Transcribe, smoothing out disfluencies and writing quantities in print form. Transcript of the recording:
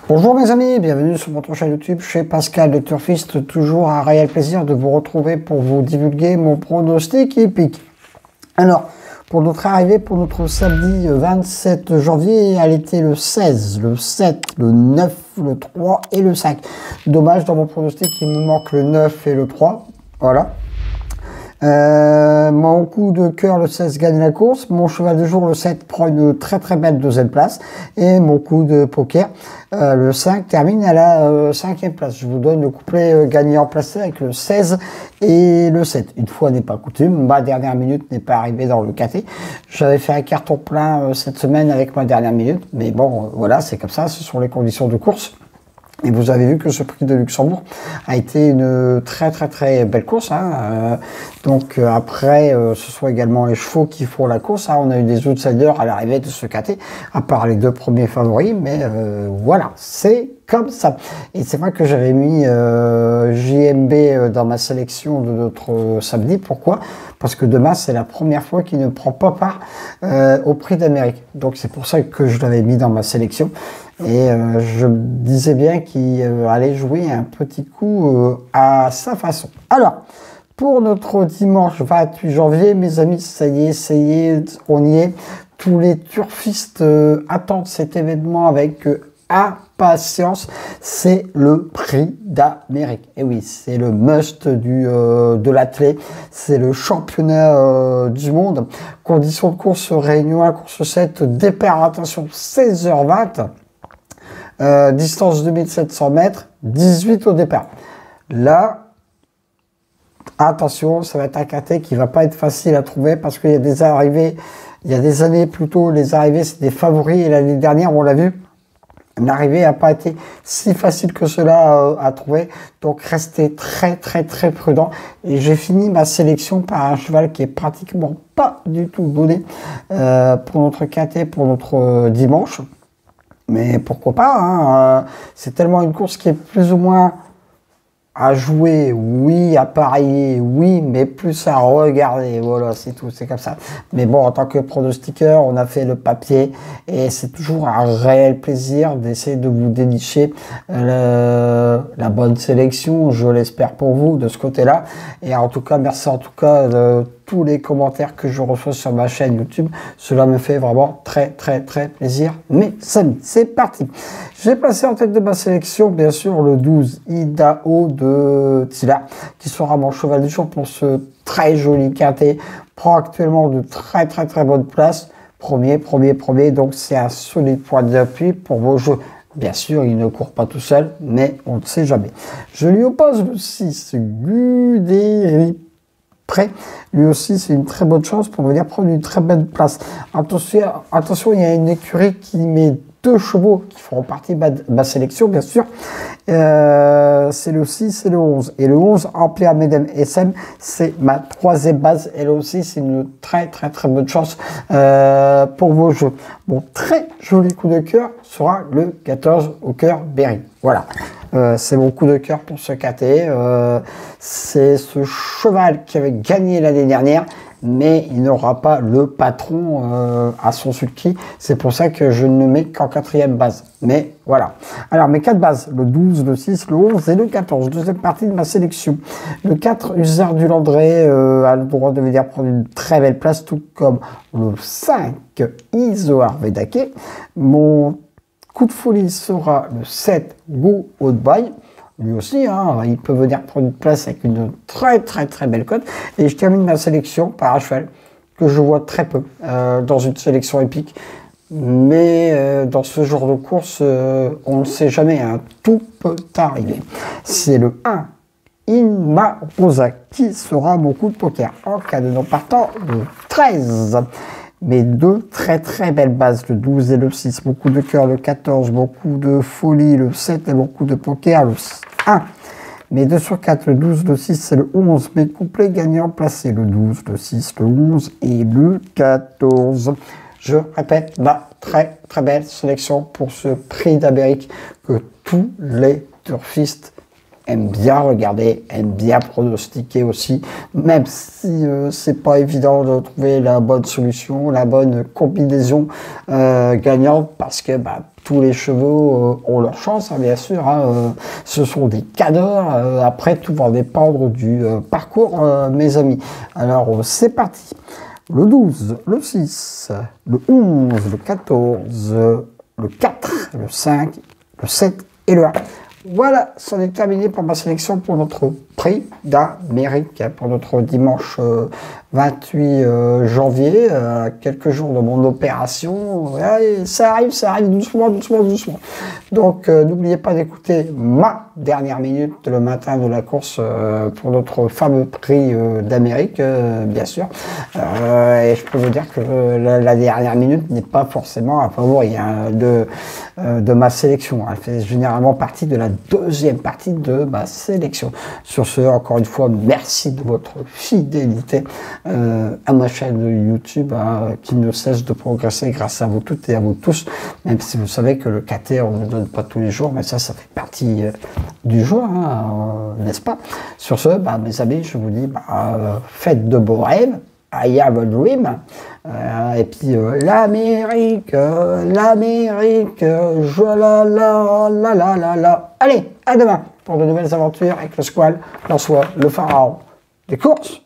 Bonjour mes amis, bienvenue sur votre chaîne YouTube chez Pascal le Turfiste. Toujours un réel plaisir de vous retrouver pour vous divulguer mon pronostic épique. Alors, pour notre arrivée, pour notre samedi 27 janvier, elle était le 16, le 7, le 9, le 3 et le 5. Dommage, dans mon pronostic, il me manque le 9 et le 3. Voilà. Mon coup de cœur, le 16, gagne la course. Mon cheval de jour, le 7, prend une très belle deuxième place. Et mon coup de poker, le 5, termine à la cinquième place. Je vous donne le couplet gagnant placé avec le 16 et le 7. Une fois n'est pas coutume, ma dernière minute n'est pas arrivée dans le KT. J'avais fait un carton plein cette semaine avec ma dernière minute. Mais bon, voilà, c'est comme ça, ce sont les conditions de course. Et vous avez vu que ce prix de Luxembourg a été une très belle course. Hein. Donc après, ce sont également les chevaux qui font la course. Hein. On a eu des outsiders à l'arrivée de ce KT, à part les deux premiers favoris. Mais voilà, c'est comme ça. Et c'est vrai que j'avais mis JMB dans ma sélection de notre samedi. Pourquoi? Parce que demain, c'est la première fois qu'il ne prend pas part au Prix d'Amérique. Donc c'est pour ça que je l'avais mis dans ma sélection. Et je me disais bien qu'il allait jouer un petit coup à sa façon. Alors, pour notre dimanche 28 janvier, mes amis, ça y est, on y est. Tous les turfistes attendent cet événement avec impatience. C'est le Prix d'Amérique. Et oui, c'est le must de l'athlète. C'est le championnat du monde. Conditions de course, Réunion 1, course 7, départ, attention, 16h20. Distance 2700 mètres, 18 au départ. Là, attention, ça va être un KT qui va pas être facile à trouver parce qu'il y a des arrivées, il y a des années plutôt, les arrivées c'est des favoris et l'année dernière, on l'a vu, l'arrivée n'a pas été si facile que cela à trouver. Donc restez très prudent. Et j'ai fini ma sélection par un cheval qui est pratiquement pas du tout donné pour notre KT, pour notre dimanche. Mais pourquoi pas, hein, c'est tellement une course qui est plus ou moins à jouer, oui, à parier, oui, mais plus à regarder, voilà, c'est tout, c'est comme ça. Mais bon, en tant que pronostiqueur, on a fait le papier et c'est toujours un réel plaisir d'essayer de vous dénicher la bonne sélection, je l'espère pour vous, de ce côté-là. Et en tout cas, merci en tout cas de tous les commentaires que je reçois sur ma chaîne YouTube. Cela me fait vraiment très plaisir. Mais c'est parti. J'ai placé en tête de ma sélection, bien sûr, le 12 Idaho de Tila, qui sera mon cheval du jour pour ce très joli quintet. Prend actuellement de très bonnes places. Premier. Donc, c'est un solide point d'appui pour vos jeux. Bien sûr, il ne court pas tout seul, mais on ne sait jamais. Je lui oppose le 6, Guderi Prêt. Lui aussi, c'est une très bonne chance pour venir prendre une très belle place. Attention, il y a une écurie qui met deux chevaux qui feront partie de ma sélection, bien sûr. C'est le 6 et le 11. Et le 11, Amplia Medem SM, c'est ma troisième base. Elle aussi, c'est une très bonne chance pour vos jeux. Bon, très joli coup de cœur sera le 14 au cœur Berry. Voilà. C'est mon coup de cœur pour ce KT. C'est ce cheval qui avait gagné l'année dernière, mais il n'aura pas le patron à son sulky. C'est pour ça que je ne mets qu'en quatrième base. Mais voilà. Alors, mes quatre bases, le 12, le 6, le 11 et le 14. Deuxième partie de ma sélection. Le 4, Usard du Landré, a le droit de venir prendre une très belle place, tout comme le 5, Isoar Vedake. Mon coup de folie sera le 7, Go Haut-de-Bail. Lui aussi, hein, il peut venir prendre une place avec une très belle cote. Et je termine ma sélection par un cheval que je vois très peu dans une sélection épique. Mais dans ce genre de course, on ne sait jamais, hein, tout peut arriver. C'est le 1, Inma Rosa, qui sera mon coup de poker. En cas de non partant, le 13. Mes deux très belles bases, le 12 et le 6, mon coup de cœur, le 14, mon coup de folie, le 7 et mon coup de poker, le 1. Mes 2 sur 4, le 12, le 6 et le 11, mes couplets gagnants placés, le 12, le 6, le 11 et le 14. Je répète, ma très belle sélection pour ce Prix d'Amérique que tous les turfistes aime bien regarder, aime bien pronostiquer aussi, même si c'est pas évident de trouver la bonne solution, la bonne combinaison gagnante, parce que tous les chevaux ont leur chance, hein, bien sûr. Hein, ce sont des cadeaux. Après, tout va dépendre du parcours, mes amis. Alors, c'est parti. Le 12, le 6, le 11, le 14, le 4, le 5, le 7 et le 1. Voilà, c'en est terminé pour ma sélection pour notre prix d'Amérique, pour notre dimanche 28 janvier, quelques jours de mon opération. Ouais, ça arrive doucement, doucement, doucement. Donc, n'oubliez pas d'écouter ma dernière minute le matin de la course pour notre fameux prix d'Amérique, bien sûr. Et je peux vous dire que la dernière minute n'est pas forcément un favori hein, de ma sélection. Elle fait généralement partie de la deuxième partie de ma sélection. Sur ce, encore une fois, merci de votre fidélité à ma chaîne de YouTube qui ne cesse de progresser grâce à vous toutes et à vous tous, même si vous savez que le KT, on ne le donne pas tous les jours, mais ça fait partie du jeu, hein, n'est-ce pas? Sur ce, mes amis, je vous dis, faites de beaux rêves. I have a dream. Et puis l'Amérique, la. Allez, à demain pour de nouvelles aventures avec le squal, l'ansois, le pharaon des courses.